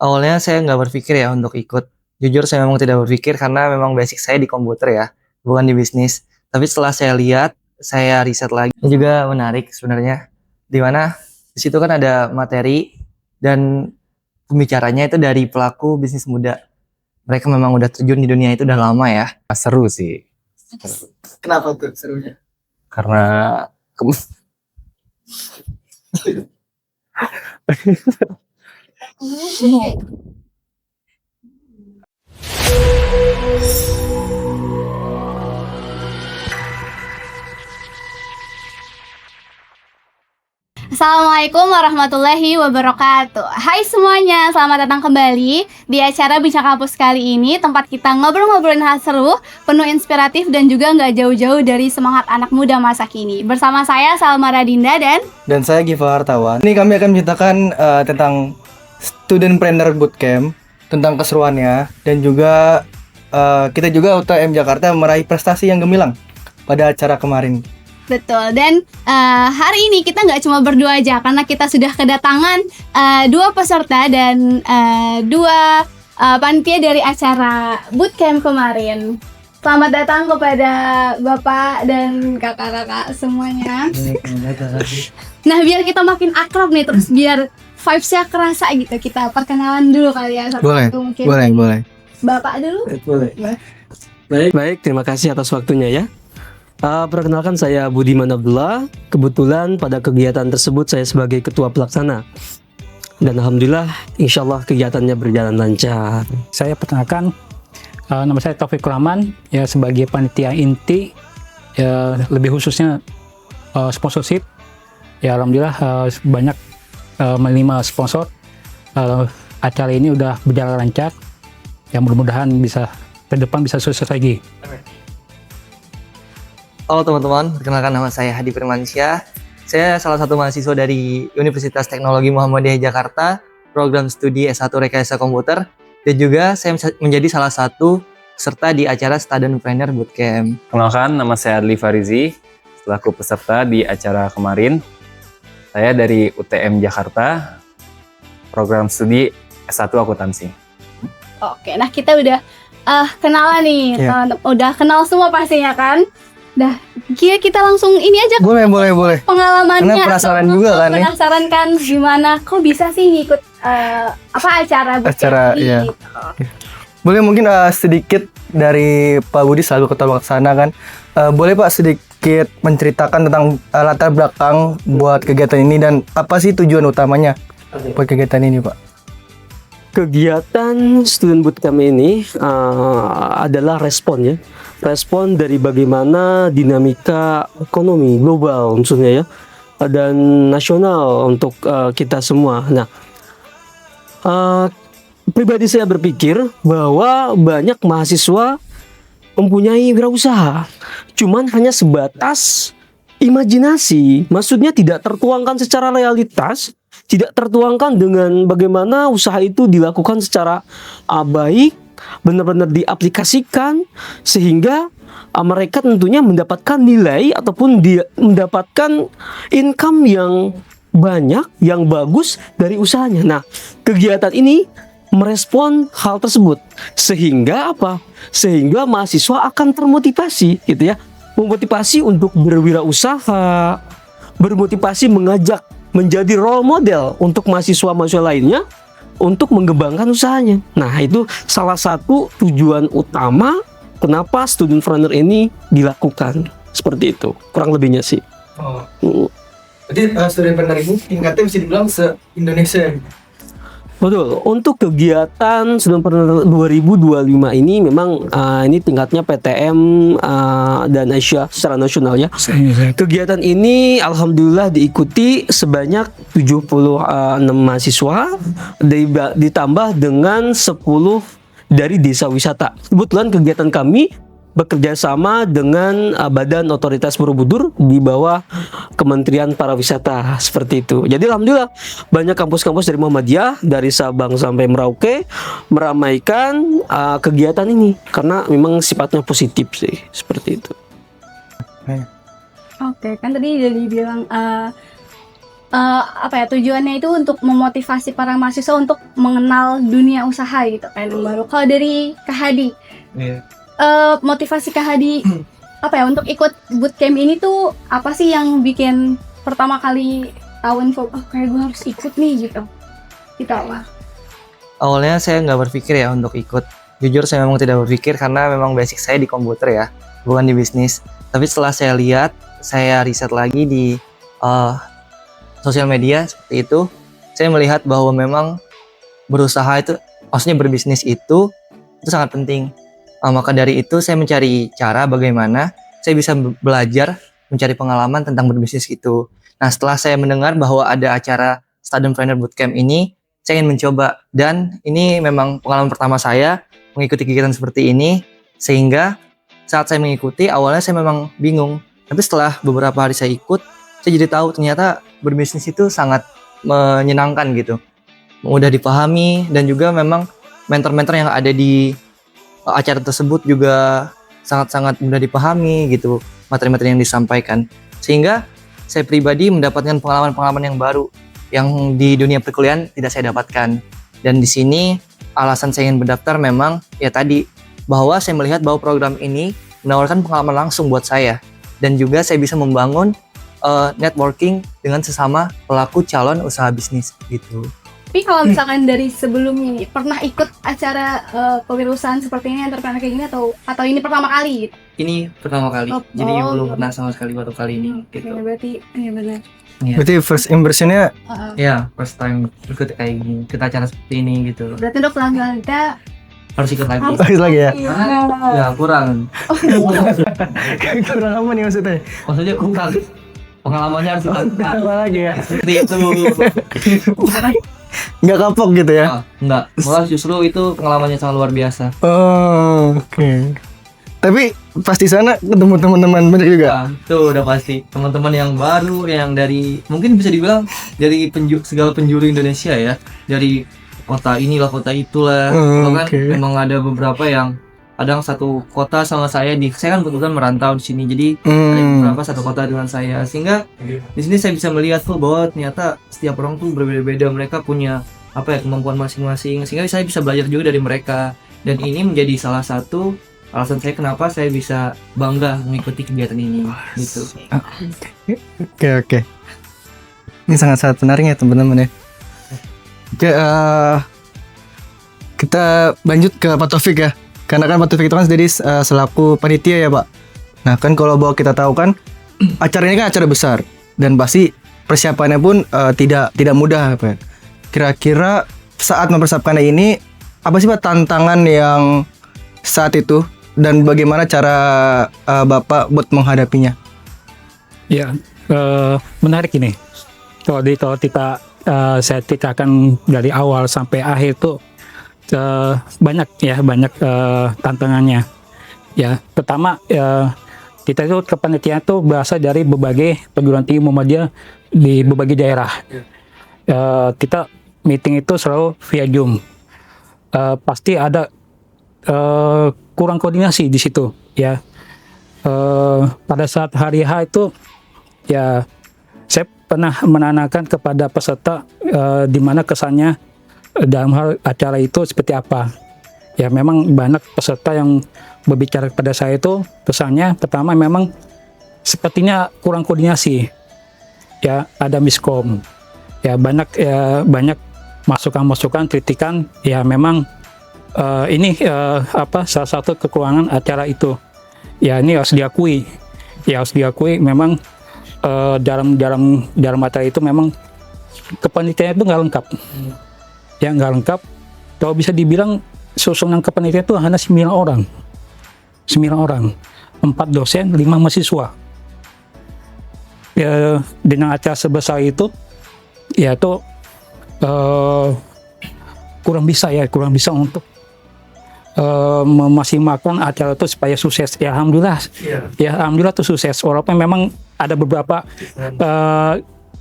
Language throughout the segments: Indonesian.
Awalnya saya nggak berpikir ya untuk ikut. Jujur saya memang tidak berpikir karena memang basic saya di komputer ya, bukan di bisnis. Tapi setelah saya lihat, saya riset lagi. Ini juga menarik sebenarnya. Di mana di situ kan ada materi dan pembicaranya itu dari pelaku bisnis muda. Mereka memang udah terjun di dunia itu udah lama ya. Seru sih, Kenapa tuh serunya? karena Assalamualaikum warahmatullahi wabarakatuh. Hai semuanya, selamat datang kembali di acara Bincang Kampus kali ini. Tempat kita ngobrol-ngobrolin hal seru, penuh inspiratif dan juga nggak jauh-jauh dari semangat anak muda masa kini. Bersama saya Salma Radinda Dan saya Giva Hartawan. Ini kami akan menceritakan tentang Student Planner Bootcamp, tentang keseruannya, dan juga kita juga UTM Jakarta meraih prestasi yang gemilang pada acara kemarin. betul. Dan hari ini kita nggak cuma berdua aja karena kita sudah kedatangan dua peserta dan dua panitia dari acara bootcamp kemarin. Selamat datang kepada Bapak dan kakak-kakak semuanya. Nah, biar kita makin akrab nih, terus biar vibes-nya kerasa gitu, kita perkenalan dulu kali ya. Boleh, mungkin. boleh. Bapak dulu. Boleh. Baik, terima kasih atas waktunya ya. Perkenalkan saya Budiman Abdullah. Kebetulan pada kegiatan tersebut saya sebagai ketua pelaksana. Dan alhamdulillah insyaallah kegiatannya berjalan lancar. Saya perkenalkan, nama saya Taufik Rahman, ya sebagai panitia inti, ya lebih khususnya sponsorship. Ya alhamdulillah banyak menerima sponsor. Acara ini udah berjalan lancar. Ya mudah-mudahan bisa ke depan bisa sukses lagi. Halo teman-teman, perkenalkan nama saya Hadi Firmansyah. Saya salah satu mahasiswa dari Universitas Teknologi Muhammadiyah Jakarta, program studi S1 Rekayasa Komputer, dan juga saya menjadi salah satu peserta di acara Student Planner Bootcamp. kenalkan nama saya Adli Farizi, selaku peserta di acara kemarin. Saya dari UTM Jakarta, program studi S1 Akuntansi. Oke, nah kita udah kenalan nih. Iya. Udah kenal semua pastinya kan? Dah, kita langsung ini aja Boleh. pengalamannya. Karena penasaran juga kan nih. Penasaran kan gimana kok bisa sih ngikut acara bootcamp Acara, ini, iya. gitu. Boleh mungkin sedikit dari Pak Budi selalu ketua pelaksana kan. Boleh Pak sedikit menceritakan tentang latar belakang buat kegiatan ini dan apa sih tujuan utamanya buat kegiatan ini Pak? Kegiatan student bootcamp ini adalah respon dari bagaimana dinamika ekonomi global maksudnya ya, dan nasional untuk kita semua. Nah, pribadi saya berpikir bahwa banyak mahasiswa mempunyai wirausaha, cuman hanya sebatas imajinasi, maksudnya tidak tertuangkan secara realitas, tidak tertuangkan dengan bagaimana usaha itu dilakukan secara baik, benar-benar diaplikasikan sehingga mereka tentunya mendapatkan nilai ataupun mendapatkan income yang banyak, yang bagus dari usahanya. Nah, kegiatan ini merespon hal tersebut sehingga apa? Sehingga mahasiswa akan termotivasi gitu ya. Memotivasi untuk berwirausaha, bermotivasi mengajak menjadi role model untuk mahasiswa-mahasiswa lainnya untuk mengembangkan usahanya. Nah, itu salah satu tujuan utama kenapa student planner ini dilakukan. Seperti itu, kurang lebihnya sih. Jadi student planner ini tingkatnya bisa dibilang se-Indonesia. Betul, untuk kegiatan Student Planner 2025 ini memang ini tingkatnya PTM dan Asia secara nasional ya. Kegiatan ini alhamdulillah diikuti sebanyak 76 mahasiswa ditambah dengan 10 dari desa wisata. Kebetulan kegiatan kami bekerja sama dengan Badan Otoritas Borobudur di bawah Kementerian Pariwisata seperti itu. Jadi alhamdulillah banyak kampus-kampus dari Muhammadiyah dari Sabang sampai Merauke meramaikan kegiatan ini karena memang sifatnya positif sih seperti itu. Oke, kan tadi udah dibilang apa ya, tujuannya itu untuk memotivasi para mahasiswa untuk mengenal dunia usaha gitu kan yang baru. Kalau dari Kak Hadi, motivasi Kak Hadi apa ya untuk ikut bootcamp ini tuh apa sih yang bikin pertama kali tahu info, oh kayak gue harus ikut nih gitu? Gitu apa? Awalnya saya nggak berpikir ya untuk ikut. Jujur saya memang tidak berpikir karena memang basic saya di komputer ya, bukan di bisnis. Tapi setelah saya lihat, saya riset lagi di sosial media seperti itu, saya melihat bahwa memang berusaha itu, maksudnya berbisnis itu sangat penting. Maka dari itu saya mencari cara bagaimana saya bisa belajar, mencari pengalaman tentang berbisnis itu. Nah setelah saya mendengar bahwa ada acara Studentpreneur Bootcamp ini, saya ingin mencoba. Dan ini memang pengalaman pertama saya mengikuti kegiatan seperti ini, sehingga saat saya mengikuti awalnya saya memang bingung. Tapi setelah beberapa hari saya ikut, saya jadi tahu ternyata berbisnis itu sangat menyenangkan gitu, mudah dipahami, dan juga memang mentor-mentor yang ada di acara tersebut juga sangat-sangat mudah dipahami gitu, materi-materi yang disampaikan, sehingga saya pribadi mendapatkan pengalaman-pengalaman yang baru yang di dunia perkuliahan tidak saya dapatkan. Dan di sini alasan saya ingin mendaftar memang ya tadi, bahwa saya melihat bahwa program ini menawarkan pengalaman langsung buat saya, dan juga saya bisa membangun networking dengan sesama pelaku calon usaha bisnis gitu. Tapi kalau misalkan dari sebelumnya nih, pernah ikut acara kewirausahaan seperti ini, entrepreneur kayak gini, atau ini pertama kali gitu? Ini pertama kali, jadi belum pernah sama sekali baru kali ini gitu. Ya, berarti iya benar. Ya. Berarti first impressionnya Ya, first time ikut kayak gini, ikut acara seperti ini gitu. Berarti untuk selanjutnya kita Harus ikut lagi. bagus lagi ya. Ya, kurang. Kurang apa nih maksudnya? Maksudnya kurang. Pengalamannya harus Apa lagi ya? seperti itu. Nggak kapok gitu ya? Enggak, malah justru itu pengalamannya sangat luar biasa. Oh, oke. Tapi pas di sana ketemu teman-teman banyak juga. Nah, itu udah pasti teman-teman yang baru, yang dari mungkin bisa dibilang dari segala penjuru Indonesia ya, dari kota inilah kota itulah. Bahkan Oke. memang ada beberapa yang kadang satu kota sama saya kan kebetulan merantau di sini, jadi ada beberapa satu kota dengan saya, sehingga di sini saya bisa melihat tuh bahwa ternyata setiap orang tuh berbeda-beda, mereka punya apa ya, kemampuan masing-masing, sehingga saya bisa belajar juga dari mereka. Dan ini menjadi salah satu alasan saya kenapa saya bisa bangga mengikuti kegiatan ini gitu. Oke. Ini sangat-sangat menarik ya teman-teman ya. Oke, kita lanjut ke Pak Taufik ya. Karena kan Pak Taufik itu kan jadi selaku panitia ya Pak. Nah kan kalau bahwa kita tahu kan acara ini kan acara besar dan pasti persiapannya pun tidak mudah Pak. Kira-kira saat mempersiapkan ini apa sih Pak tantangan yang saat itu dan bagaimana cara Bapak buat menghadapinya? Ya, menarik ini. Kalau kita saya ceritakan dari awal sampai akhir tuh banyak tantangannya. Ya, pertama kita itu kepanitiaan tuh berasal dari berbagai perguruan tinggi Muhammadiyah di berbagai daerah. Kita meeting itu selalu via Zoom. Pasti ada kurang koordinasi di situ ya. Pada saat hari H itu ya saya pernah menanyakan kepada peserta di mana kesannya dalam hal acara itu seperti apa. Ya memang banyak peserta yang berbicara kepada saya itu kesannya pertama memang sepertinya kurang koordinasi. Ya ada miskom. Ya banyak masukan-masukan, kritikan, ya memang ini salah satu kekurangan acara itu. Ya ini harus diakui. Ya harus diakui memang dalam acara itu memang kepanitiaan itu nggak lengkap. Ya nggak lengkap. Kalau bisa dibilang susunan kepanitiaan itu hanya 9 orang. 9 orang. 4 dosen, 5 mahasiswa. Ya dengan acara sebesar itu ya itu kurang bisa untuk memaksimalkan acara itu supaya sukses. Ya alhamdulillah. Ya alhamdulillah itu sukses. Walaupun memang ada beberapa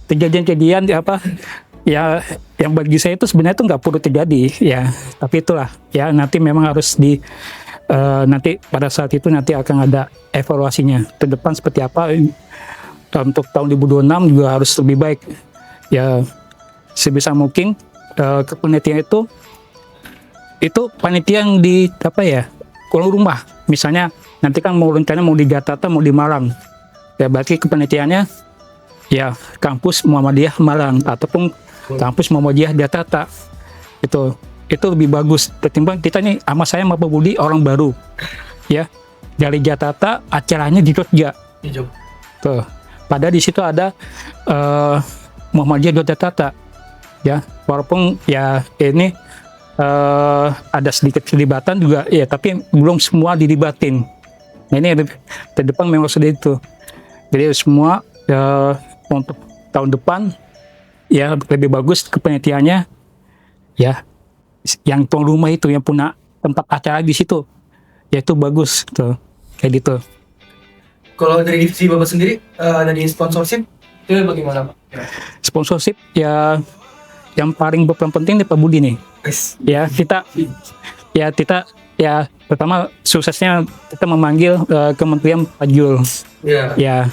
kejadian-kejadian ya yang bagi saya itu sebenarnya itu nggak perlu terjadi ya. Tapi itulah ya nanti memang harus nanti pada saat itu nanti akan ada evaluasinya ke depan seperti apa. Untuk tahun 2026 juga harus lebih baik. ya sebisa mungkin kepanitiaan itu panitia yang di apa ya, pulang rumah. Misalnya nanti kan mau rencana mau di Jakarta mau di Malang, ya berarti kepanitiaannya ya kampus Muhammadiyah Malang ataupun kampus Muhammadiyah Jakarta. Itu lebih bagus ketimbang kita nih sama saya sama Pak Budi orang baru ya dari Jakarta acaranya di Jogja. Tuh, padahal di situ ada Muhammadiyah Jakarta ya, walaupun ya ini ada sedikit kelibatan juga ya, tapi belum semua dilibatin. Nah, ini ke depan memang sudah itu. Jadi semua untuk tahun depan ya lebih bagus kepanitiaannya ya, yang tuan rumah itu yang punya tempat acara di situ ya itu bagus tuh kayak gitu. Kalau dari divisi Bapak sendiri dari sponsorship itu bagaimana Pak? Sponsorship ya yang paling penting nih Pak Budi nih. Ya kita pertama suksesnya kita memanggil Kementerian Pak Jul. Ya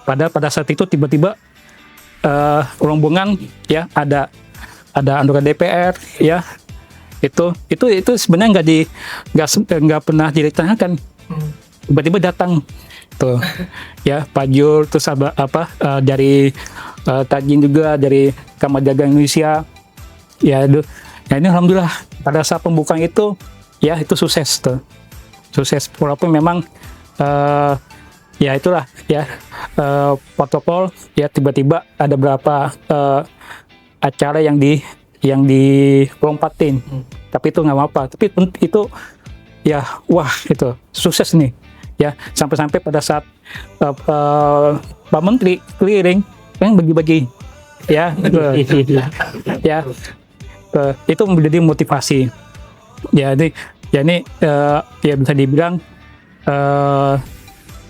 pada saat itu tiba-tiba rombongan ya ada anggota DPR ya itu sebenarnya nggak pernah direncanakan, tiba-tiba datang tuh ya Pak Jul, terus dari Tajin juga dari Kamar Dagang Indonesia ya. Nah ini alhamdulillah pada saat pembukaan itu ya itu sukses walaupun memang ya itulah ya protokol ya tiba-tiba ada beberapa acara yang dilompatin, tapi itu nggak apa-apa, tapi itu ya wah itu sukses nih ya, sampai pada saat Pak Menteri keliling kan bagi-bagi ya ya itu menjadi motivasi ya. Ini ya bisa dibilang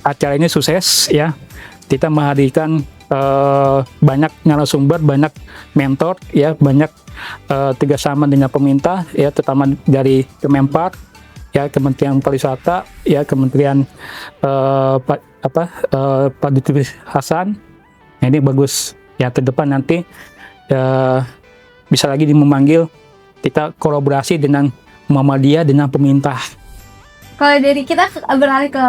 acara ini sukses ya, kita menghadirkan banyak narasumber, banyak mentor ya, banyak kerjasama dengan pemerintah ya, terutama dari Kemenpar ya, Kementerian Pariwisata ya, Kementerian Pak Lutfi Hasan. Nah, ini bagus ya, ke depan nanti bisa lagi memanggil kita kolaborasi dengan Muhammadiyah dengan pemerintah. Kalau dari kita beralih ke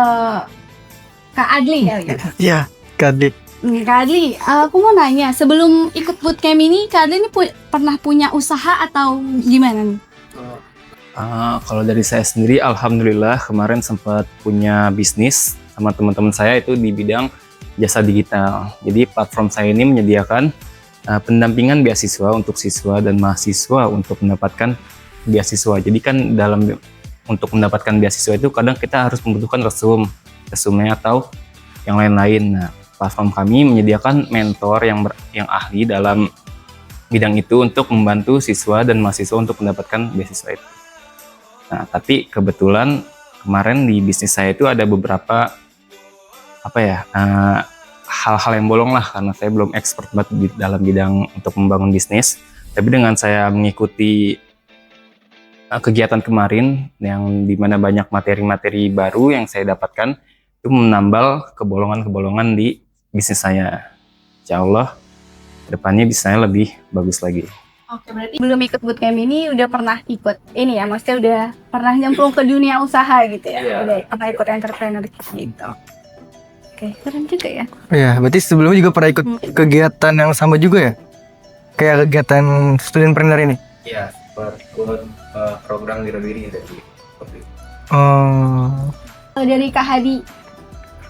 Kak Adli kali ya. Iya, Kak Adli. Kak Adli, aku mau nanya, sebelum ikut bootcamp ini, Kak Adli ini pernah punya usaha atau gimana nih? Kalau dari saya sendiri, alhamdulillah kemarin sempat punya bisnis sama teman-teman saya itu di bidang jasa digital. Jadi platform saya ini menyediakan pendampingan beasiswa untuk siswa dan mahasiswa untuk mendapatkan beasiswa. Jadi kan untuk mendapatkan beasiswa itu kadang kita harus membutuhkan resume atau yang lain-lain. Nah, platform kami menyediakan mentor yang ahli dalam bidang itu untuk membantu siswa dan mahasiswa untuk mendapatkan beasiswa itu. Nah, tapi kebetulan kemarin di bisnis saya itu ada beberapa hal-hal yang bolong lah, karena saya belum expert banget di dalam bidang untuk membangun bisnis. Tapi dengan saya mengikuti kegiatan kemarin yang dimana banyak materi-materi baru yang saya dapatkan, itu menambal kebolongan-kebolongan di bisnis saya. Insya Allah kedepannya bisnisnya lebih bagus lagi. Oke, berarti belum ikut bootcamp ini udah pernah ikut ini ya, maksudnya udah pernah nyemplung ke dunia usaha gitu ya, udah pernah ikut entrepreneur gitu. Oke, keren juga ya. Iya, berarti sebelumnya juga pernah ikut kegiatan yang sama juga ya? Kayak kegiatan studentpreneur ini? Iya, ikut program Wiradwiri dari Dari Kak Hadi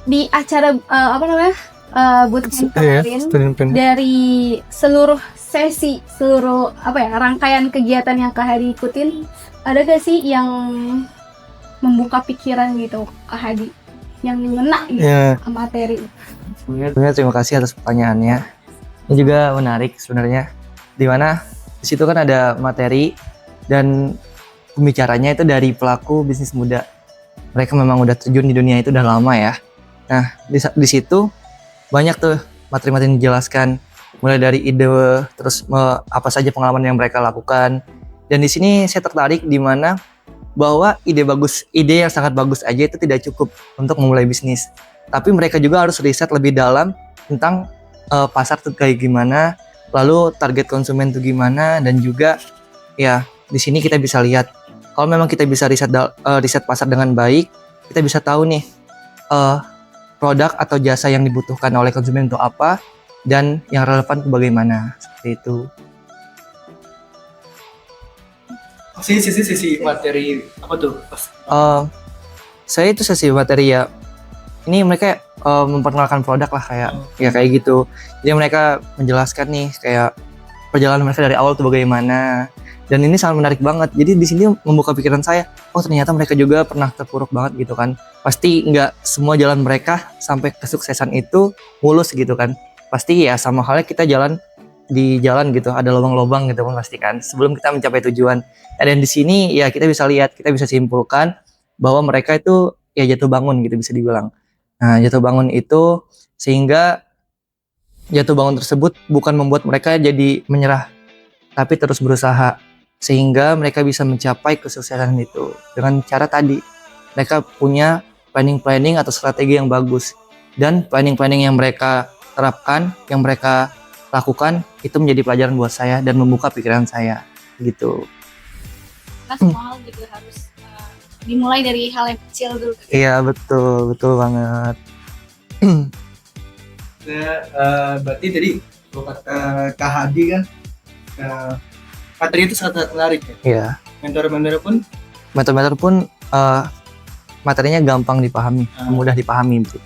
di acara bootcamp kemarin, dari seluruh sesi, rangkaian kegiatan yang Kak Hadi ikutin, ada gak sih yang membuka pikiran gitu Kak Hadi, yang ngena gitu materi? Sebenarnya terima kasih atas pertanyaannya. Ini juga menarik sebenarnya, dimana di situ kan ada materi dan pembicaranya itu dari pelaku bisnis muda. Mereka memang udah terjun di dunia itu udah lama ya. Nah, di situ banyak tuh materi-materi yang dijelaskan, mulai dari ide, terus apa saja pengalaman yang mereka lakukan. Dan di sini saya tertarik di mana bahwa ide yang sangat bagus aja itu tidak cukup untuk memulai bisnis. Tapi mereka juga harus riset lebih dalam tentang pasar tuh kayak gimana, lalu target konsumen itu gimana, dan juga ya di sini kita bisa lihat kalau memang kita bisa riset pasar dengan baik, kita bisa tahu nih produk atau jasa yang dibutuhkan oleh konsumen itu apa dan yang relevan itu bagaimana, seperti itu. Sisi materi apa tuh? Saya itu sesi materi ya. Ini mereka memperkenalkan produk lah kayak gitu. Jadi mereka menjelaskan nih kayak perjalanan mereka dari awal tuh bagaimana. Dan ini sangat menarik banget. Jadi di sini membuka pikiran saya. Oh ternyata mereka juga pernah terpuruk banget gitu kan. Pasti nggak semua jalan mereka sampai kesuksesan itu mulus gitu kan. Pasti ya sama halnya kita di jalan gitu, ada lubang-lubang gitu kan pasti kan. Sebelum kita mencapai tujuan. Dan di sini ya kita bisa lihat, kita bisa simpulkan bahwa mereka itu ya jatuh bangun gitu bisa dibilang. Nah, jatuh bangun itu sehingga jatuh bangun tersebut bukan membuat mereka jadi menyerah, tapi terus berusaha sehingga mereka bisa mencapai kesuksesan itu dengan cara tadi mereka punya planning atau strategi yang bagus, dan planning yang mereka terapkan, yang mereka lakukan itu menjadi pelajaran buat saya dan membuka pikiran saya gitu. Nah, semua hal juga harus dimulai dari hal yang kecil dulu. Iya betul banget. Berarti tadi kalau kata Kak Hadi kan materi itu sangat menarik ya. Iya. Mentor pun materinya gampang dipahami, mudah dipahami gitu.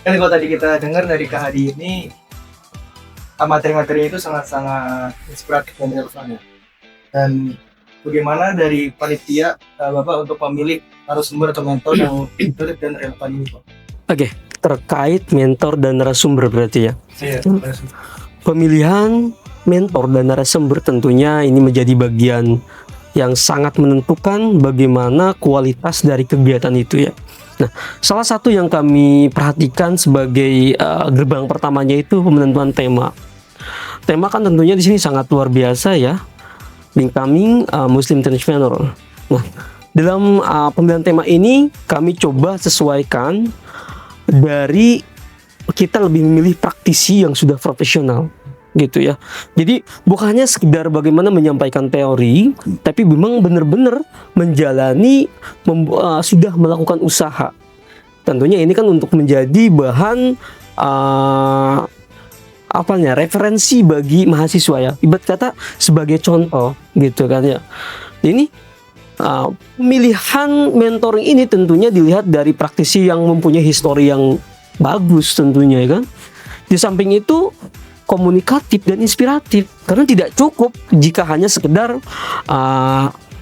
Kan kalau tadi kita dengar dari Kak Hadi ini materi-materi itu sangat-sangat inspiratif dan relevan ya. Dan bagaimana dari panitia Bapak untuk memilih narasumber atau mentor yang inspiratif dan relevan ini Pak? Oke, terkait mentor dan narasumber berarti ya. Iya. Pemilihan mentor dan narasumber tentunya ini menjadi bagian yang sangat menentukan bagaimana kualitas dari kegiatan itu ya. Nah, salah satu yang kami perhatikan sebagai gerbang pertamanya itu penentuan tema. Tema kan tentunya di sini sangat luar biasa ya. Becoming Muslim Entrepreneur. Nah, dalam pemilihan tema ini kami coba sesuaikan dari kita lebih memilih praktisi yang sudah profesional gitu ya. Jadi bukan hanya sekedar bagaimana menyampaikan teori, tapi memang benar-benar menjalani sudah melakukan usaha. Tentunya ini kan untuk menjadi bahan referensi bagi mahasiswa ya. Ibarat kata sebagai contoh gitu kan ya. Ini pemilihan mentoring ini tentunya dilihat dari praktisi yang mempunyai histori yang bagus tentunya ya kan. Di samping itu komunikatif dan inspiratif, karena tidak cukup jika hanya sekedar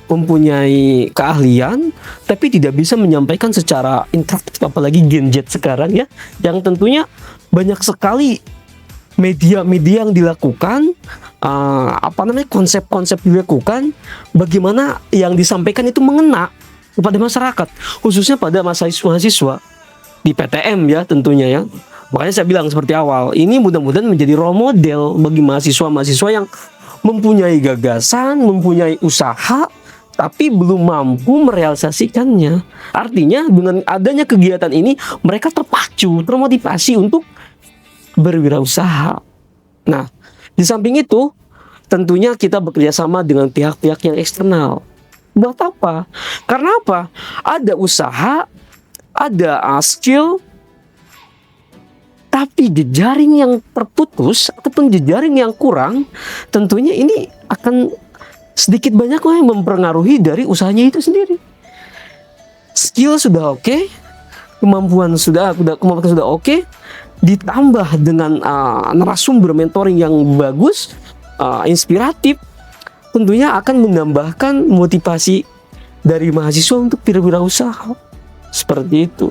mempunyai keahlian tapi tidak bisa menyampaikan secara interaktif, apalagi Gen Z sekarang ya, yang tentunya banyak sekali media-media yang dilakukan, konsep-konsep dilakukan, bagaimana yang disampaikan itu mengena kepada masyarakat, khususnya pada mahasiswa di PTM ya tentunya ya. Makanya saya bilang seperti awal, ini mudah-mudahan menjadi role model bagi mahasiswa-mahasiswa yang mempunyai gagasan, mempunyai usaha, tapi belum mampu merealisasikannya. Artinya dengan adanya kegiatan ini, mereka terpacu, termotivasi untuk berwirausaha. Nah, di samping itu, tentunya kita bekerja sama dengan pihak-pihak yang eksternal. Buat apa? Karena apa? Ada usaha, ada skill, tapi jejaring yang terputus ataupun jejaring yang kurang, tentunya ini akan sedikit banyak yang mempengaruhi dari usahanya itu sendiri. Skill sudah oke, kemampuan sudah oke, ditambah dengan narasumber mentoring yang bagus, inspiratif, tentunya akan menambahkan motivasi dari mahasiswa untuk berwirausaha. Seperti itu.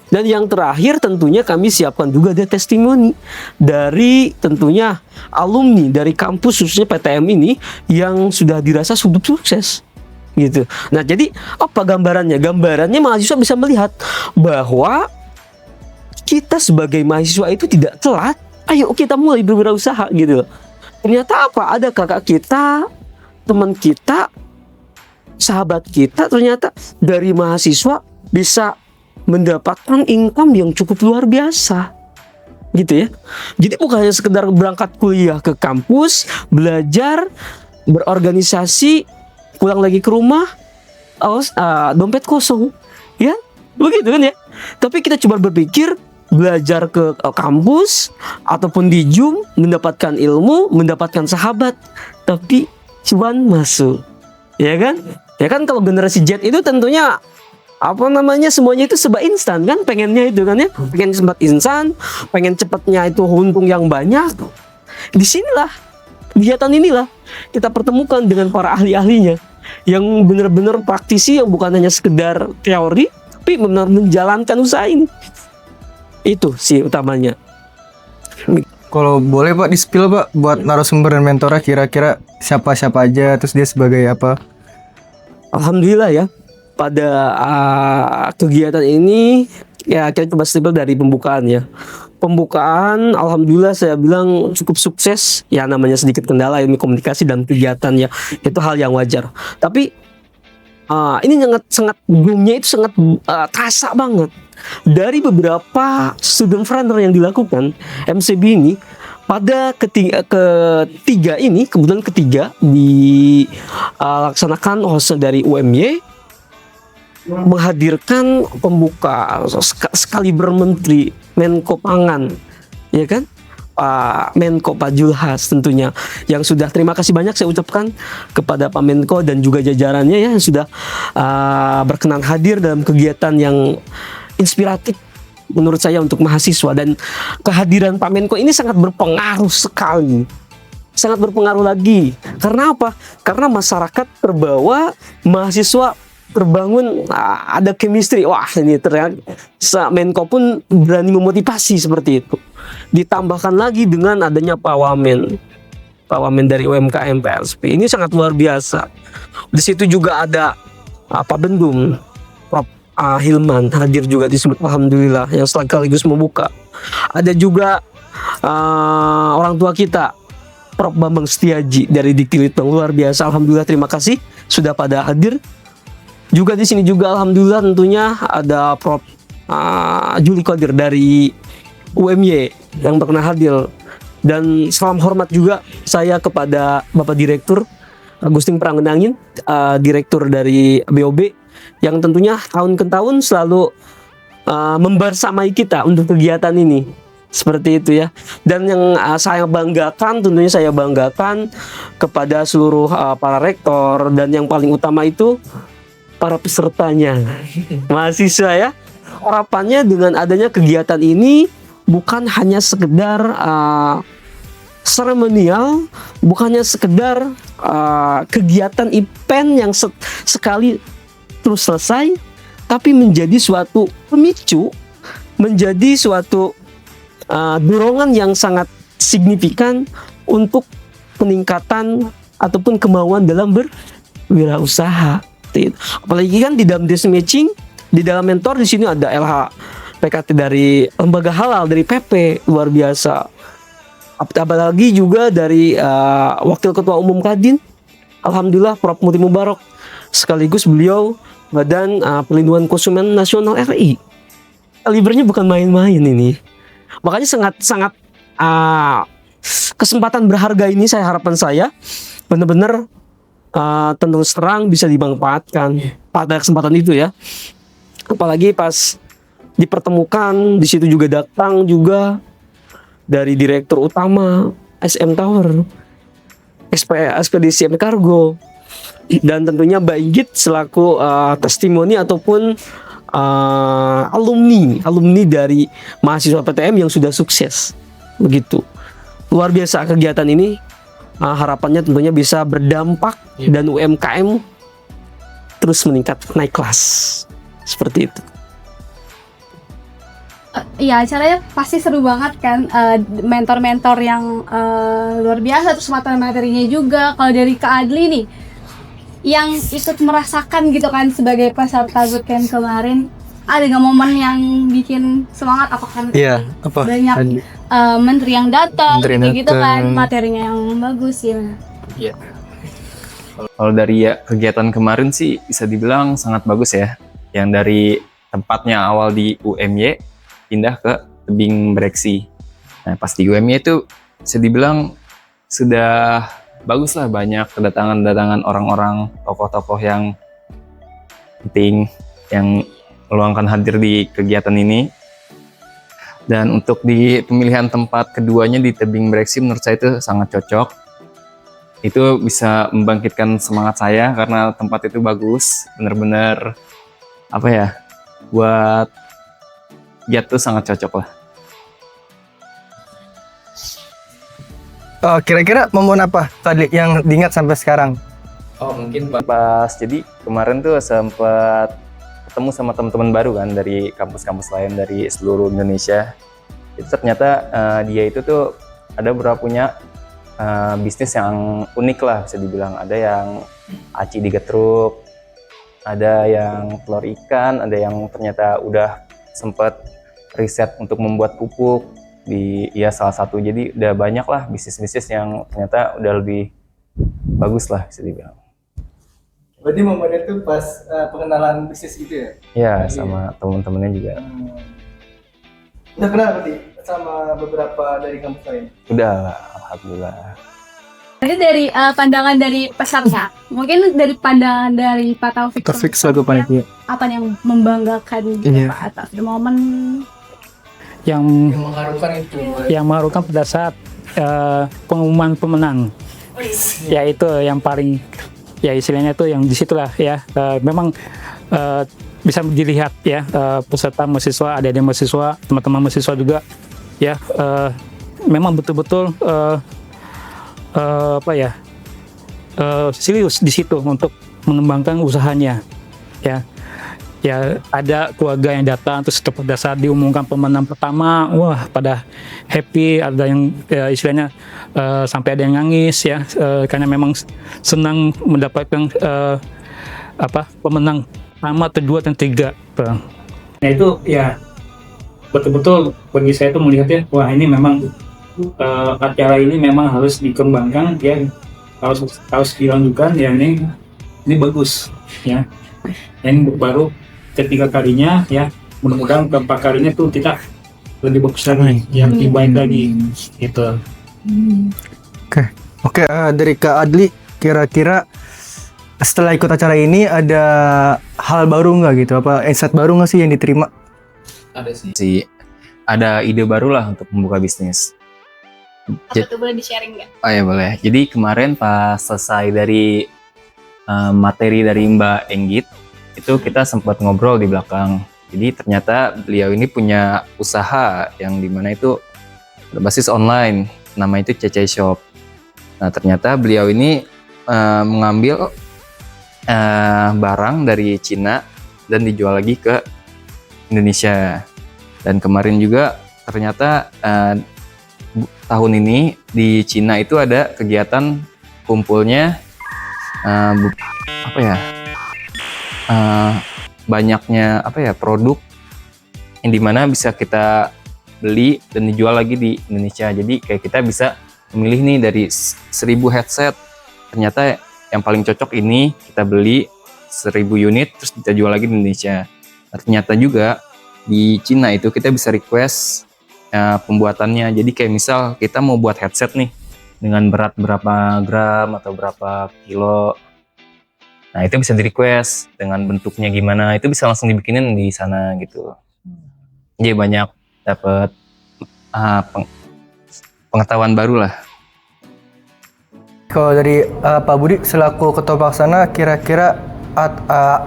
Dan yang terakhir tentunya kami siapkan juga ada testimoni dari tentunya alumni dari kampus khususnya PTM ini yang sudah dirasa cukup sukses gitu. Nah, jadi apa gambarannya? Gambarannya mahasiswa bisa melihat bahwa kita sebagai mahasiswa itu tidak telat. Ayo kita mulai berwirausaha gitu. Ternyata apa? Ada kakak kita, teman kita, sahabat kita ternyata dari mahasiswa bisa mendapatkan income yang cukup luar biasa gitu ya. Jadi bukan hanya sekedar berangkat kuliah ke kampus, belajar, berorganisasi, pulang lagi ke rumah, dompet kosong, ya begitu kan ya. Tapi kita coba berpikir, belajar ke kampus ataupun di Zoom, mendapatkan ilmu, mendapatkan sahabat, tapi cuan masuk, ya kan? Ya kan, kalau generasi Z itu tentunya semuanya itu serba instan kan, pengennya itu kan ya, pengen cepat instan, pengen cepatnya itu untung yang banyak. Disinilah, kegiatan inilah kita pertemukan dengan para ahli-ahlinya yang benar-benar praktisi, yang bukan hanya sekedar teori, tapi benar menjalankan usaha ini. Itu sih utamanya. Kalau boleh Pak di-spill Pak buat narasumber dan mentornya, kira-kira siapa-siapa aja, terus dia sebagai apa? Alhamdulillah ya, pada kegiatan ini ya kita coba stempel dari pembukaan ya. Pembukaan alhamdulillah saya bilang cukup sukses. Ya namanya sedikit kendala ini komunikasi dan kegiatan ya, itu hal yang wajar. Tapi ini sangat boomnya itu sangat terasa banget dari beberapa student runner yang dilakukan MCB ini. Pada ketiga ini, kemudian ketiga dilaksanakan hostnya dari UMY, menghadirkan pembuka sekali bermenteri Menko Pangan, ya kan, Pak Menko, Pak Julhas tentunya, yang sudah terima kasih banyak saya ucapkan kepada Pak Menko dan juga jajarannya ya, yang sudah berkenan hadir dalam kegiatan yang inspiratif menurut saya untuk mahasiswa. Dan kehadiran Pak Menko ini sangat berpengaruh sekali, sangat berpengaruh lagi. Karena apa? Karena masyarakat terbawa, mahasiswa terbangun, ada chemistry. Wah, ini ternyata Menko pun berani memotivasi seperti itu. Ditambahkan lagi dengan adanya Pak Wamen dari UMKM PLSP. Ini sangat luar biasa. Di situ juga ada Pak Bendum, Prof. Hilman hadir juga disebut, alhamdulillah, yang sekaligus membuka. Ada juga orang tua kita, Prof. Bambang Setiaji dari Dikti Litbang, luar biasa, alhamdulillah, terima kasih sudah pada hadir. Juga di sini juga alhamdulillah tentunya ada Prof. Juli Qadir dari UMY yang berkenan hadir. Dan salam hormat juga saya kepada Bapak Direktur Agustin Pranggenangin, Direktur dari BOB, yang tentunya tahun ke tahun selalu membersamai kita untuk kegiatan ini. Seperti itu ya. Dan yang saya banggakan, tentunya saya banggakan kepada seluruh para rektor, dan yang paling utama itu para pesertanya, mahasiswa ya. Harapannya dengan adanya kegiatan ini bukan hanya sekedar seremonial, bukannya sekedar kegiatan event yang sekali terus selesai, tapi menjadi suatu pemicu, menjadi suatu dorongan yang sangat signifikan untuk peningkatan ataupun kemauan dalam berwirausaha. Apalagi kan di dalam desk matching, di dalam mentor, di sini ada LH PKT dari lembaga halal, dari PP, luar biasa. Apalagi juga dari Wakil Ketua Umum Kadin, alhamdulillah, Prof. Muti Mubarok, sekaligus beliau Badan Perlindungan Konsumen Nasional RI. Kalibernya bukan main-main ini. Makanya sangat kesempatan berharga ini, harapan saya benar-benar tentu terang bisa dimanfaatkan pada kesempatan itu ya. Apalagi pas dipertemukan, di situ juga datang juga dari Direktur Utama SM Tower, Ekspedisi M Cargo, dan tentunya Mbak Inggit selaku testimoni ataupun alumni dari mahasiswa PTM yang sudah sukses. Begitu luar biasa kegiatan ini. Harapannya tentunya bisa berdampak dan UMKM terus meningkat, naik kelas, seperti itu. Ya, acaranya pasti seru banget kan, mentor-mentor yang luar biasa, terus materi-materinya juga. Kalau dari Kak Adli nih, yang ikut merasakan gitu kan sebagai peserta bootcamp kemarin, ada nggak momen yang bikin semangat? Apakah Apa? banyak menteri yang datang, gitu kan, datang. materinya yang bagus gimana? Iya. Kalau dari kegiatan kemarin sih bisa dibilang sangat bagus ya. Yang dari tempatnya awal di UMY pindah ke tebing Breksi. Nah pas di UMY itu bisa dibilang sudah bagus lah, banyak kedatangan orang-orang, tokoh-tokoh yang penting yang meluangkan hadir di kegiatan ini. Dan untuk di pemilihan tempat keduanya di tebing breksi menurut saya itu sangat cocok. Itu bisa membangkitkan semangat saya karena tempat itu bagus, benar-benar apa ya, buat giat tuh sangat cocok lah. Kira-kira momen apa tadi yang diingat sampai sekarang? Oh mungkin pas jadi kemarin tuh sempat ketemu sama teman-teman baru kan dari kampus-kampus lain dari seluruh Indonesia. Itu ternyata dia itu tuh ada beberapa punya bisnis yang unik lah bisa dibilang. Ada yang aci digetruk, ada yang telur ikan, ada yang ternyata udah sempat riset untuk membuat pupuk di salah satu. Jadi udah banyak lah bisnis-bisnis yang ternyata udah lebih bagus lah bisa dibilang. Berarti momen itu pas pengenalan bisnis gitu ya? Ya sama teman-temannya juga. Udah kenal berarti sama beberapa dari kampus lain? Udah lah, alhamdulillah. Berarti dari pandangan dari peserta, mungkin dari pandangan dari Pak Taufik. Taufik selaku panitia. Apa yang membanggakan gitu Iya. Pak atas the momen yang Mengharukan itu. yang mengharukan pada saat pengumuman pemenang, yaitu yang paling ya istilahnya tuh yang disitulah ya memang bisa dilihat ya peserta mahasiswa, adik-adik mahasiswa, teman-teman mahasiswa juga ya memang betul-betul serius di situ untuk mengembangkan usahanya ya. Ya ada keluarga yang datang terus pada saat diumumkan pemenang pertama, wah pada happy, ada yang istilahnya sampai ada yang nangis ya karena memang senang mendapatkan pemenang pertama, kedua dan tiga. Nah itu ya betul-betul bagi saya itu melihatnya, wah ini memang acara ini memang harus dikembangkan ya, harus dilanjutkan ya, ini bagus ya. Ini baru ketiga kalinya ya, mudah-mudahan keempat kalinya tuh kita lebih bagus lagi, yang lebih baik lagi gitu. Oke, dari Kak Adli, kira-kira setelah ikut acara ini ada hal baru nggak gitu? Apa insight baru nggak sih yang diterima? Ada sih. Ada ide baru lah untuk membuka bisnis. apa tuh, boleh di-sharing nggak? Oh ya boleh. Jadi kemarin pas selesai dari materi dari Mbak Enggit, itu kita sempat ngobrol di belakang. Jadi ternyata beliau ini punya usaha yang dimana itu berbasis online, nama itu Cece Shop. Nah ternyata beliau ini mengambil barang dari Cina dan dijual lagi ke Indonesia. Dan kemarin juga ternyata tahun ini di Cina itu ada kegiatan kumpulnya banyaknya produk yang dimana bisa kita beli dan dijual lagi di Indonesia. Jadi kayak kita bisa memilih nih dari 1000 headset, ternyata yang paling cocok ini kita beli 1000 unit terus kita jual lagi di Indonesia. Ternyata juga di Cina itu kita bisa request pembuatannya. Jadi kayak misal kita mau buat headset nih dengan berat berapa gram atau berapa kilo, nah itu bisa di request dengan bentuknya gimana, itu bisa langsung dibikinin di sana gitu. Jadi banyak dapat pengetahuan baru lah. Kalau dari Pak Budi selaku Ketua Pelaksana, kira-kira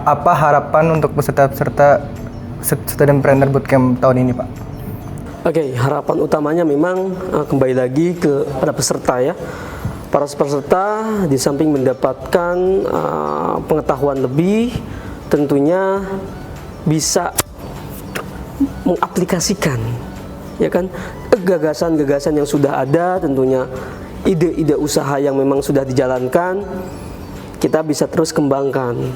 apa harapan untuk peserta-peserta Student Planner Bootcamp tahun ini, Pak? Oke, harapan utamanya memang kembali lagi pada peserta ya. Para peserta di samping mendapatkan pengetahuan lebih, tentunya bisa mengaplikasikan ya kan gagasan-gagasan yang sudah ada, tentunya ide-ide usaha yang memang sudah dijalankan kita bisa terus kembangkan.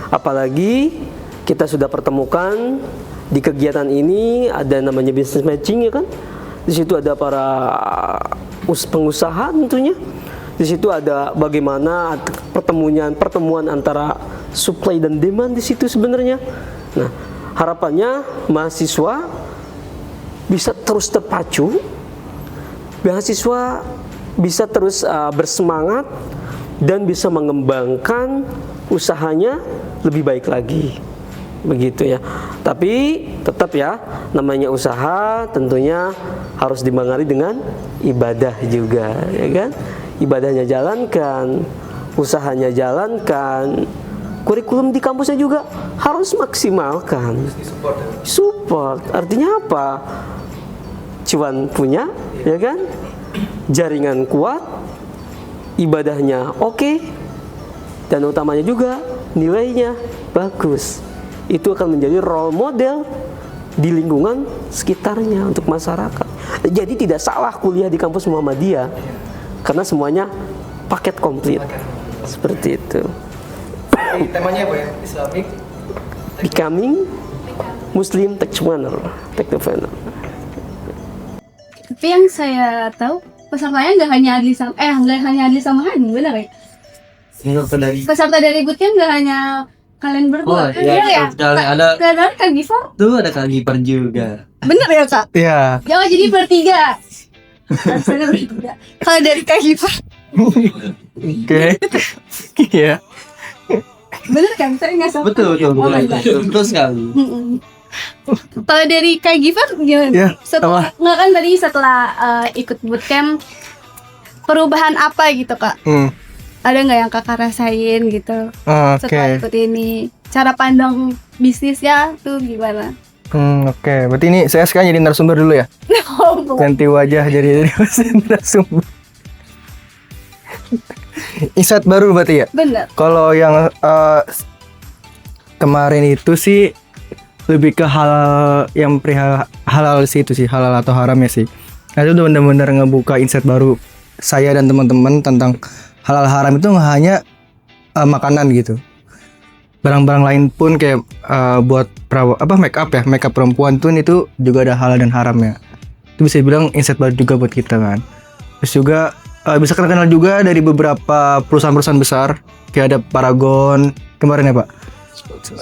Apalagi kita sudah pertemukan di kegiatan ini ada namanya business matching ya kan. Di situ ada para pengusaha tentunya. Di situ ada bagaimana pertemuan antara supply dan demand di situ sebenarnya. Nah, harapannya mahasiswa bisa terus terpacu mahasiswa bisa terus bersemangat dan bisa mengembangkan usahanya lebih baik lagi. Begitu ya. Tapi tetap ya, namanya usaha tentunya harus dibarengi dengan ibadah juga, ya kan? Ibadahnya jalankan, usahanya jalankan, kurikulum di kampusnya juga harus maksimalkan. Support. Artinya apa? Cuan punya, ya kan? Jaringan kuat, ibadahnya oke, dan utamanya juga nilainya bagus. Itu akan menjadi role model di lingkungan sekitarnya untuk masyarakat. Jadi tidak salah kuliah di kampus Muhammadiyah karena semuanya paket komplit. Seperti itu. Temanya apa ya? Islamic Becoming Muslim Techpreneur. Tapi yang saya tahu pesertanya nggak hanya Adli sama Hani, benar ya? Peserta dari bootcamp nggak hanya kalian berdua. Bener ya? Ada Kak Gifar? tuh ada Kak Gipar juga. Bener ya Kak? ya. Jangan jadi bertiga. Saya bertiga. Kalau dari Kak Gifar, Oke. Iya. bener kan? Saya nggak salah. Betul betul sekali. Mm-mm. Kalau dari Kak Gifar gimana? Ya, Setelah nggak kan tadi setelah ikut bootcamp, perubahan apa gitu Kak? Ada nggak yang Kakak rasain gitu setelah Oke. ikut ini? Cara pandang bisnisnya tuh gimana? Oke. Berarti ini saya sekarang jadi narasumber dulu ya. Ganti wajah jadi narasumber. Insight baru berarti ya. Bener. Kalau yang kemarin itu sih lebih ke hal yang perihal halal sih, itu sih halal atau haramnya sih. Nah, itu udah benar-benar ngebuka insight baru saya dan teman-teman tentang halal haram itu nggak hanya makanan gitu. Barang-barang lain pun kayak buat make up perempuan tuh itu juga ada halal dan haramnya. Itu bisa dibilang insight baru juga buat kita kan. Terus juga bisa kenal juga dari beberapa perusahaan-perusahaan besar kayak ada Paragon kemarin ya Pak.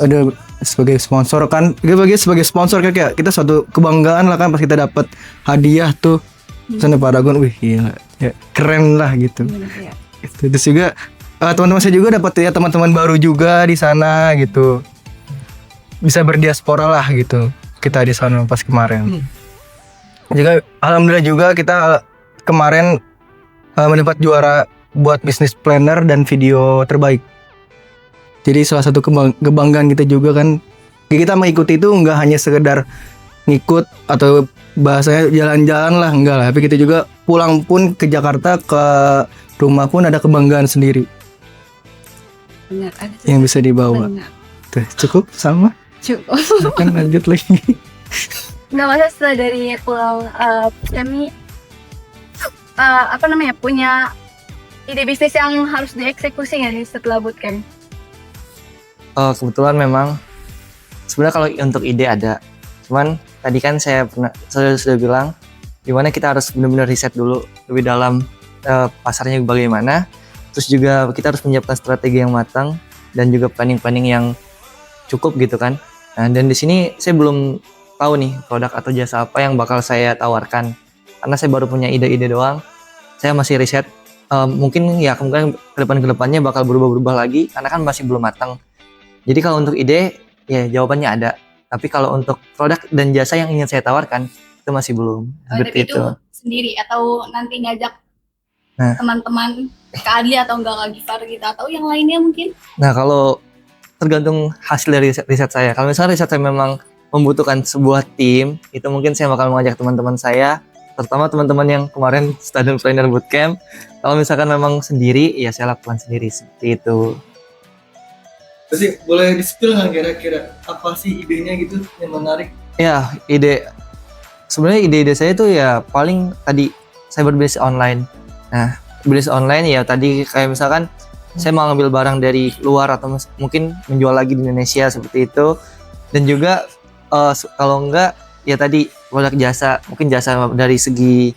Ada sebagai sponsor kan, sebagai sponsor kayak kita suatu kebanggaan lah kan pas kita dapat hadiah tuh. Sana Paragon, wih gila, ya, keren lah gitu. Terus juga teman-teman saya juga dapat ya teman-teman baru juga di sana gitu. Bisa berdiaspora lah gitu kita di sana pas kemarin. Juga alhamdulillah juga kita kemarin mendapat juara buat business planner dan video terbaik. Jadi salah satu kebanggaan kita juga kan, kita mengikuti itu nggak hanya sekedar ngikut atau bahasanya jalan-jalan lah, enggak lah. Tapi kita juga pulang pun ke Jakarta, ke rumah pun ada kebanggaan sendiri Bener, ada yang bisa dibawa. bener. Tuh, cukup sama? Cukup. Kan lanjut lagi. Nggak masa setelah dari pulang kami punya ide bisnis yang harus dieksekusi nggak nih setelah bootcamp? Kebetulan memang sebenarnya kalau untuk ide ada, cuman tadi kan saya sudah bilang gimana kita harus benar-benar riset dulu lebih dalam pasarnya bagaimana, terus juga kita harus menyiapkan strategi yang matang dan juga planning yang cukup gitu kan. Nah, dan di sini saya belum tahu nih produk atau jasa apa yang bakal saya tawarkan karena saya baru punya ide-ide doang. Saya masih riset, mungkin ya kemungkinan kedepannya bakal berubah-berubah lagi karena kan masih belum matang. Jadi kalau untuk ide ya jawabannya ada, tapi kalau untuk produk dan jasa yang ingin saya tawarkan itu masih belum. Seperti itu. Sendiri atau nanti ngajak Nah. teman-teman ke Adli atau enggak Kak Gifar gitu atau yang lainnya mungkin? Nah, kalau tergantung hasil dari riset saya. Kalau misalnya riset saya memang membutuhkan sebuah tim, itu mungkin saya bakal mengajak teman-teman saya, terutama teman-teman yang kemarin Student Planner Bootcamp. Kalau misalkan memang sendiri, ya saya lakukan sendiri seperti itu. Jadi boleh di-spill nggak kira-kira apa sih idenya gitu yang menarik? Ya, sebenarnya ide-ide saya itu ya paling tadi saya berbisnis online. Nah, bisnis online ya tadi kayak misalkan saya mau ngambil barang dari luar atau mungkin menjual lagi di Indonesia seperti itu. Dan juga kalau enggak ya tadi produk jasa, mungkin jasa dari segi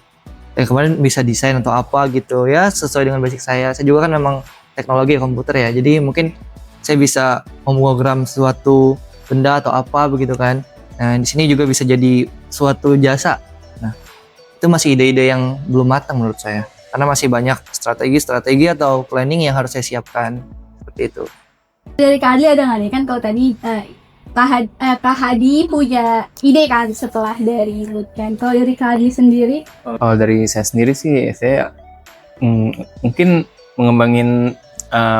kemarin bisa desain atau apa gitu ya sesuai dengan basic saya. Saya juga kan memang teknologi komputer ya. Jadi mungkin saya bisa memprogram suatu benda atau apa begitu kan. Nah, di sini juga bisa jadi suatu jasa. Nah, itu masih ide-ide yang belum matang menurut saya. Karena masih banyak strategi atau planning yang harus saya siapkan. Seperti itu. Dari Kak Adli ada nggak nih? Kan kalau tadi Kak Hadi punya ide kan setelah dari bootcamp. Kalau dari Kak Adli sendiri? Kalau dari saya sendiri sih, saya mungkin mengembangin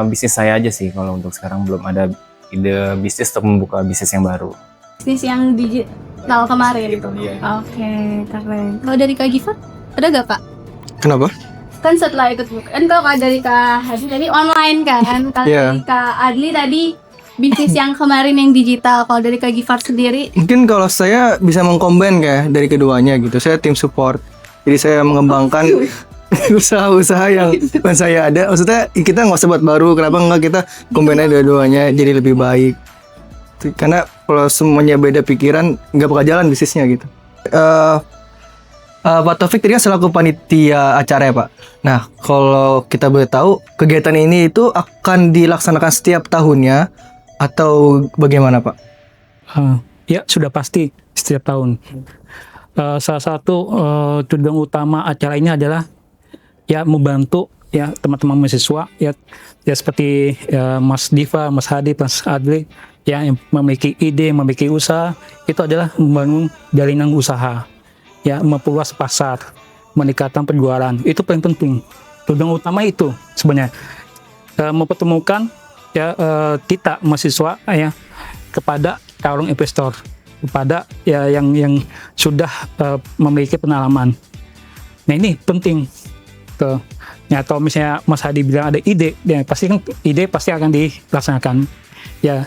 bisnis saya aja sih. Kalau untuk sekarang belum ada ide bisnis untuk membuka bisnis yang baru. Bisnis yang digital kemarin. Oke, keren. Kalau dari Kak Giva, ada gak Kak? Kenapa? Kan setelah ikut kan kalau dari Kak Hadi tadi online kan, kalau Iya. dari Kak Adli tadi bisnis yang kemarin yang digital. Kalau dari Kak Gifar sendiri, Mungkin kalau saya bisa mengcombine kayak dari keduanya gitu. Saya tim support. Jadi saya mengembangkan usaha-usaha yang saya ada. Maksudnya kita nggak usah buat baru. Kenapa nggak kita combine aja dua-duanya jadi lebih baik. Karena kalau semuanya beda pikiran nggak bakal jalan bisnisnya gitu. Pak Taufik tadi kan selaku panitia acara ya Pak. Nah kalau kita boleh tahu kegiatan ini itu akan dilaksanakan setiap tahunnya atau bagaimana Pak? Ya sudah pasti setiap tahun. Salah satu tujuan utama acara ini adalah ya membantu ya teman-teman mahasiswa ya seperti Mas Diva, Mas Hadi, Mas Adli ya yang memiliki ide, memiliki usaha, itu adalah membangun jaringan usaha. Ya, memperluas pasar, meningkatkan penjualan, itu paling penting. Tujuan utama itu sebenarnya mempertemukan ya kita mahasiswa ya kepada calon investor, kepada ya yang sudah memiliki pengalaman. Nah ini penting tuh. Ya, atau misalnya Mas Hadi bilang ada ide, ya pasti kan ide pasti akan dilaksanakan. Ya,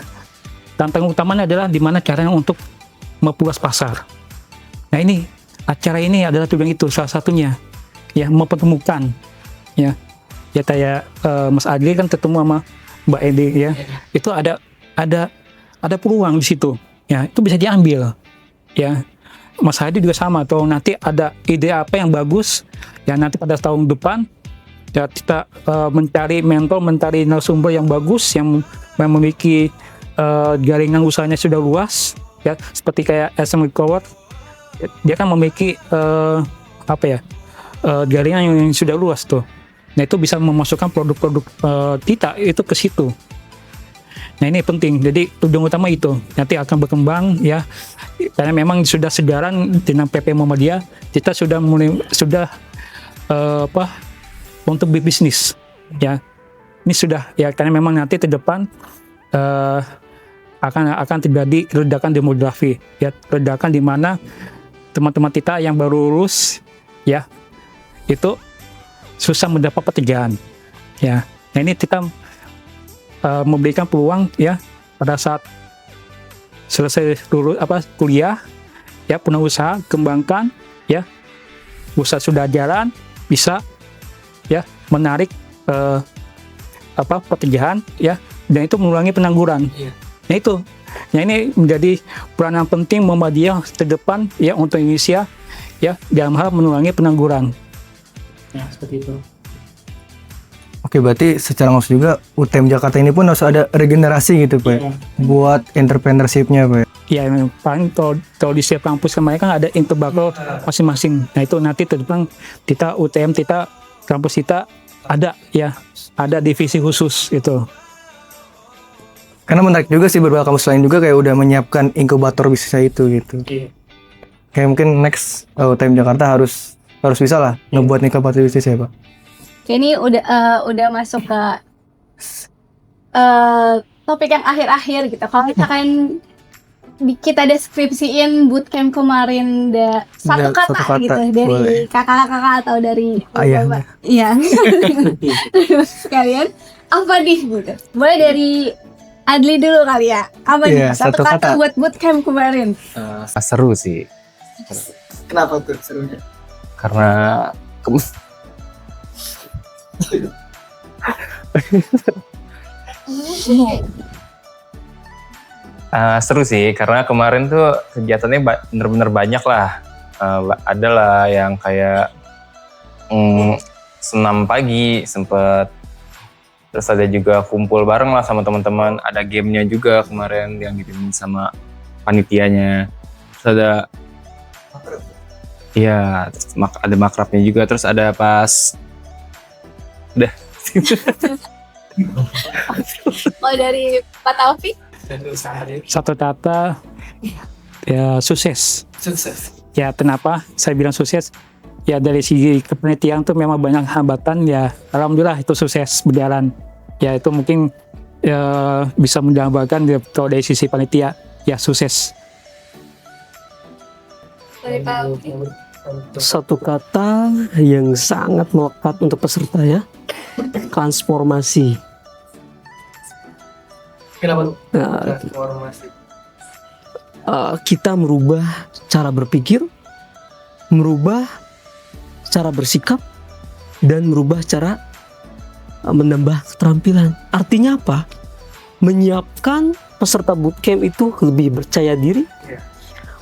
tantangan utamanya adalah di mana caranya untuk memperluas pasar. Nah ini acara ini adalah tujuan itu salah satunya ya mempertemukan ya kayak Mas Adli kan ketemu sama Mbak Edi ya itu ada peluang di situ ya itu bisa diambil ya Mas Hadi juga sama atau nanti ada ide apa yang bagus ya nanti pada tahun depan ya kita mencari mentor mencari narasumber yang bagus yang memiliki jaringan usahanya sudah luas ya seperti kayak SM Recover. Dia kan memiliki jaringan yang sudah luas tuh. Nah itu bisa memasukkan produk-produk kita itu ke situ. Nah ini penting. Jadi tujuan utama itu nanti akan berkembang ya. Karena memang sudah sejalan dengan PP Muhammadiyah kita sudah untuk berbisnis ya. Ini sudah ya karena memang nanti ke depan akan terjadi ledakan demografi ya ledakan di mana teman-teman kita yang baru lulus ya itu susah mendapat pekerjaan ya. Nah ini kita memberikan peluang ya pada saat selesai lulus kuliah ya punya usaha kembangkan ya usaha sudah jalan bisa ya menarik pekerjaan ya dan itu mengurangi pengangguran. Nah itu. Nah ini menjadi peranan penting Muhammadiyah ke depan ya untuk Indonesia ya dalam hal mengurangi pengangguran. Ya seperti itu. Oke berarti secara langsung juga UTM Jakarta ini pun harus ada regenerasi gitu Pak ya. Buat entrepreneurship-nya Pak. Ya paling kalau di setiap kampus kemarin kan ada inkubator masing-masing. Nah itu nanti ke depan kita UTM kita kampus kita ada ya ada divisi khusus itu. Karena menarik juga sih beberapa kampus lain juga kayak udah menyiapkan inkubator bisnisnya itu gitu. Kayak mungkin next UTM Jakarta harus bisa lah ngebuat inkubator bisnis ya Pak. Oke, ini udah masuk ke topik yang akhir-akhir gitu. Kalau misalkan kita deskripsiin bootcamp kemarin satu kata gitu dari boleh. kakak-kakak atau dari Ayahnya. Iya. Sekalian apa nih gitu. Boleh dari Adli dulu kali ya. Apa nih? Iya, Satu satu kata kata. buat bootcamp kemarin. Seru sih Kenapa tuh serunya? karena seru sih karena kemarin tuh kegiatannya bener-bener banyak lah. Ada lah yang kayak senam pagi sempet, terus ada juga kumpul bareng lah sama teman-teman. Ada gamenya juga kemarin yang dipimimpin sama panitianya. Terus ada Iya, terus ada makrabnya juga, terus ada pas udah. Kalau dari Pak Taufik? Satu kata, ya sukses. Ya kenapa saya bilang sukses? Ya dari segi kepenelitian tuh memang banyak hambatan, ya alhamdulillah itu sukses berjalan. Ya itu mungkin ya, bisa menggambarkan ya, kalau dari sisi panitia ya sukses. Dari Pak Taufik? Satu kata yang sangat melekat untuk peserta ya, transformasi. Kenapa tuh? Nah, Transformasi. kita merubah cara berpikir, merubah cara bersikap, dan merubah cara menambah keterampilan. Artinya apa? Menyiapkan peserta bootcamp itu lebih percaya diri,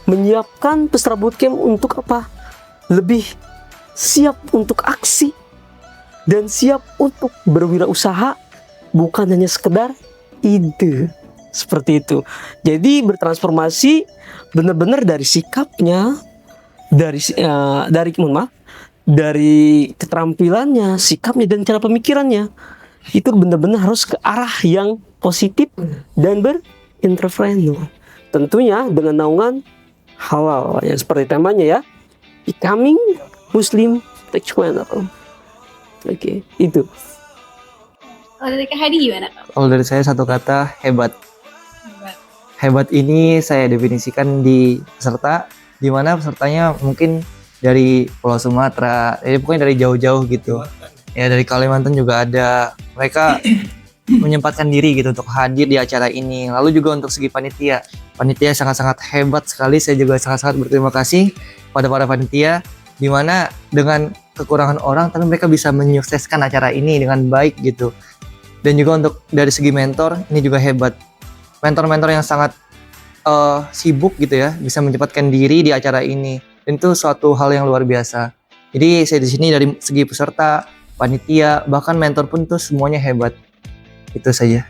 menyiapkan peserta bootcamp untuk apa? Lebih siap untuk aksi dan siap untuk berwirausaha, bukan hanya sekedar ide. Seperti itu. Jadi bertransformasi benar-benar dari sikapnya, dari keterampilannya, sikapnya, dan cara pemikirannya. Itu benar-benar harus ke arah yang positif dan berintervensi. Tentunya dengan naungan halal yang seperti temanya ya, becoming Muslim entrepreneur. Oke, itu. Kalau dari Kak Hadi gimana, Kak? Kalau dari saya satu kata, hebat. Hebat ini saya definisikan di peserta, di mana pesertanya mungkin dari Pulau Sumatera, pokoknya dari jauh-jauh gitu. Ya dari Kalimantan juga ada. Mereka menyempatkan diri gitu untuk hadir di acara ini. Lalu juga untuk segi panitia sangat-sangat hebat sekali. Saya juga sangat-sangat berterima kasih pada para panitia, di mana dengan kekurangan orang tapi mereka bisa menyukseskan acara ini dengan baik gitu. Dan juga untuk dari segi mentor, ini juga hebat. Mentor-mentor yang sangat sibuk gitu ya, bisa menyempatkan diri di acara ini. Dan itu suatu hal yang luar biasa. Jadi saya di sini dari segi peserta, panitia, bahkan mentor pun tuh semuanya hebat. Itu saja.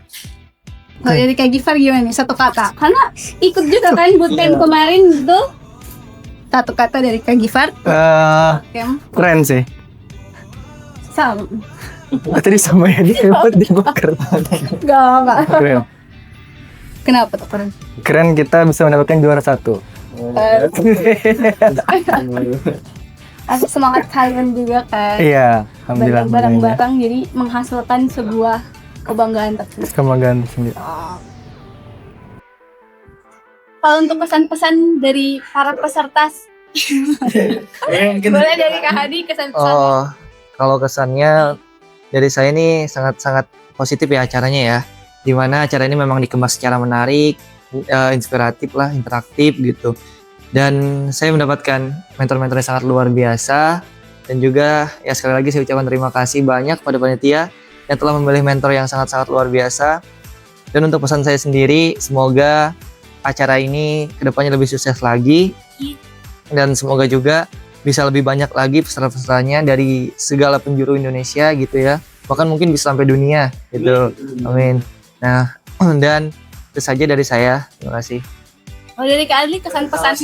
Kalau dari Kak Gifar gimana nih? Satu kata. Karena ikut juga kan bootcamp kemarin gitu. Satu kata dari Kak Gifar. Keren sih. Sama. Tadi sama ya, dia hebat, dia keren. Enggak. Keren. Kenapa tuh keren? Keren, kita bisa mendapatkan juara 1. Aku semangat kalian juga kan. Iya, alhamdulillah. Banyak barang-barang jadi menghasilkan sebuah kebanggaan tersendiri. Kebanggaan sendiri. Kalau untuk pesan-pesan dari para peserta, boleh dari Kak Hadi kesan-pesan. Oh, kalau kesannya dari saya ini sangat-sangat positif ya acaranya ya. Dimana acara ini memang dikemas secara menarik, inspiratif lah, interaktif gitu. Dan saya mendapatkan mentor-mentor yang sangat luar biasa. Dan juga ya sekali lagi saya ucapkan terima kasih banyak pada panitia yang telah memilih mentor yang sangat-sangat luar biasa. Dan untuk pesan saya sendiri, semoga acara ini kedepannya lebih sukses lagi. Dan semoga juga bisa lebih banyak lagi peserta-pesertanya dari segala penjuru Indonesia gitu ya. Bahkan mungkin bisa sampai dunia gitu. Amin. Nah, dan itu saja dari saya. Terima kasih. Oh, dari Kak Adli kesan-pesan.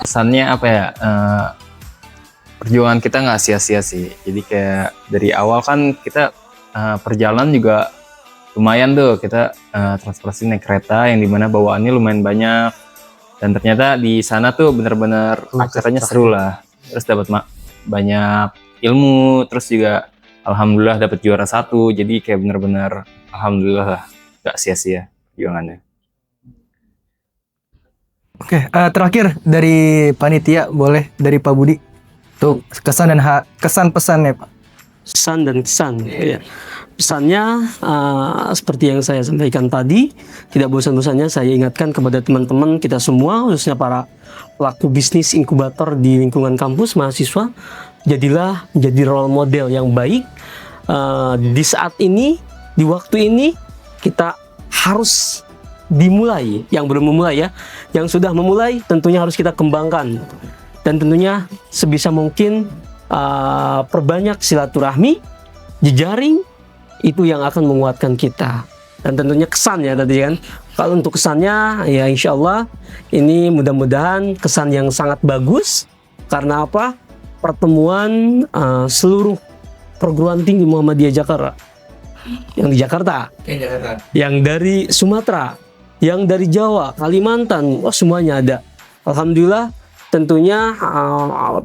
Kesannya apa ya? Perjuangan kita nggak sia-sia sih. Jadi kayak dari awal kan kita perjalanan juga lumayan tuh. Kita transportasi naik kereta yang dimana bawaannya lumayan banyak. Dan ternyata di sana tuh bener-bener acaranya seru lah. Terus dapat banyak ilmu. Terus juga alhamdulillah dapat juara 1. Jadi kayak bener-bener alhamdulillah lah, nggak sia-sia perjuangannya. Oke, terakhir dari panitia, boleh dari Pak Budi. Tuh kesan dan kesan pesannya Pak. Pesan dan kesan. Ya. Pesannya seperti yang saya sampaikan tadi, tidak bosan-bosannya saya ingatkan kepada teman-teman kita semua, khususnya para pelaku bisnis inkubator di lingkungan kampus mahasiswa, jadilah menjadi role model yang baik. Di saat ini, di waktu ini kita harus dimulai. Yang belum memulai ya, yang sudah memulai tentunya harus kita kembangkan, dan tentunya sebisa mungkin perbanyak silaturahmi, jejaring, itu yang akan menguatkan kita. Dan tentunya kesan ya tadi kan. Kalau untuk kesannya ya insya Allah ini mudah-mudahan kesan yang sangat bagus Karena apa? Pertemuan seluruh perguruan tinggi Muhammadiyah Jakarta. Yang di Jakarta, yang dari Sumatera, yang dari Jawa, Kalimantan, wah semuanya ada. Alhamdulillah, tentunya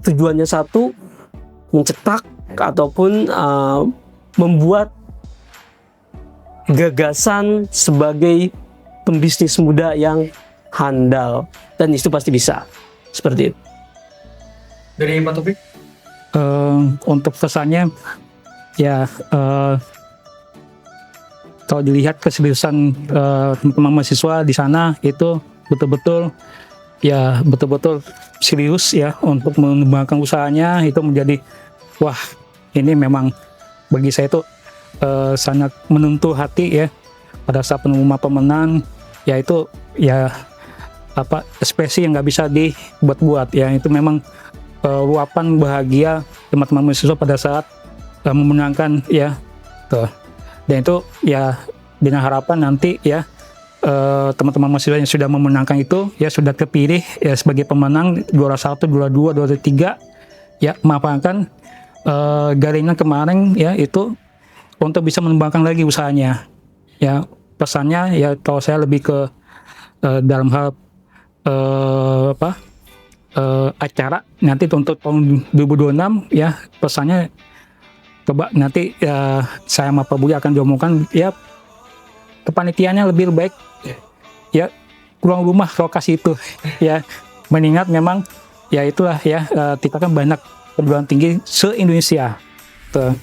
tujuannya satu, mencetak ataupun membuat gagasan sebagai pembisnis muda yang handal, dan itu pasti bisa seperti itu. Dari Pak Taufik? Untuk pesannya ya kalau dilihat keseriusan teman-teman mahasiswa di sana itu betul-betul serius ya untuk mengembangkan usahanya, itu menjadi wah, ini memang bagi saya itu sangat menyentuh hati ya. Pada saat pengumuman pemenang ya, itu ya apa, ekspresi yang nggak bisa dibuat-buat ya, itu memang luapan bahagia teman-teman mahasiswa pada saat memenangkan ya tuh. Dan itu ya dengan harapan nanti ya teman-teman mahasiswa yang sudah memenangkan itu ya sudah terpilih ya sebagai pemenang juara 1, juara 2, juara 3 ya, memanfaatkan garingan kemarin ya itu untuk bisa mengembangkan lagi usahanya. Ya pesannya ya kalau saya lebih ke dalam hal acara nanti untuk tahun 2026 ya, pesannya coba nanti ya saya sama Pak Budi akan diomongkan ya kepanitiaannya lebih baik ya, ruang rumah lokasi itu ya, mengingat memang ya itulah ya kita kan banyak perguruan tinggi se-Indonesia tuh,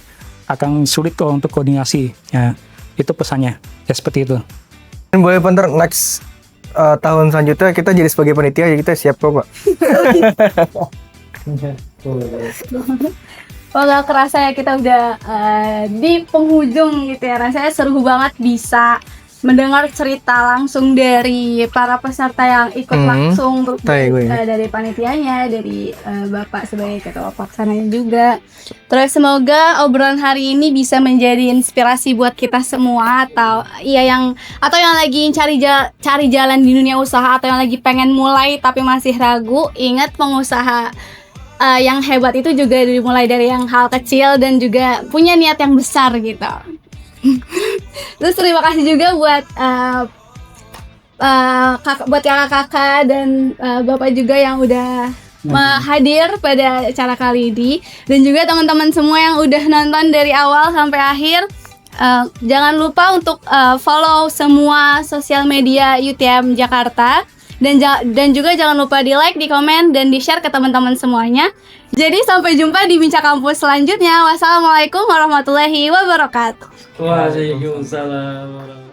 akan sulit kalau untuk koordinasi ya, itu pesannya ya seperti itu. Boleh Pak, next tahun selanjutnya kita jadi sebagai panitia, ya kita siap kok Pak. Kalau nggak kerasa ya kita udah di penghujung gitu ya. Rasanya seru banget bisa mendengar cerita langsung dari para peserta yang ikut langsung dari panitianya, dari Bapak sebagai ketua pelaksananya juga. Terus semoga obrolan hari ini bisa menjadi inspirasi buat kita semua, atau yang lagi cari jalan di dunia usaha, atau yang lagi pengen mulai tapi masih ragu. Ingat, pengusaha yang hebat itu juga dimulai dari yang hal kecil dan juga punya niat yang besar gitu. Terus terima kasih juga buat kakak-kakak dan bapak juga yang udah hadir pada acara kali ini, dan juga teman-teman semua yang udah nonton dari awal sampai akhir. Jangan lupa untuk follow semua sosial media UTM Jakarta. Dan juga jangan lupa di like, di komen, dan di share ke teman-teman semuanya. Jadi sampai jumpa di Bincang Kampus selanjutnya. Wassalamualaikum warahmatullahi wabarakatuh. Waalaikumsalam.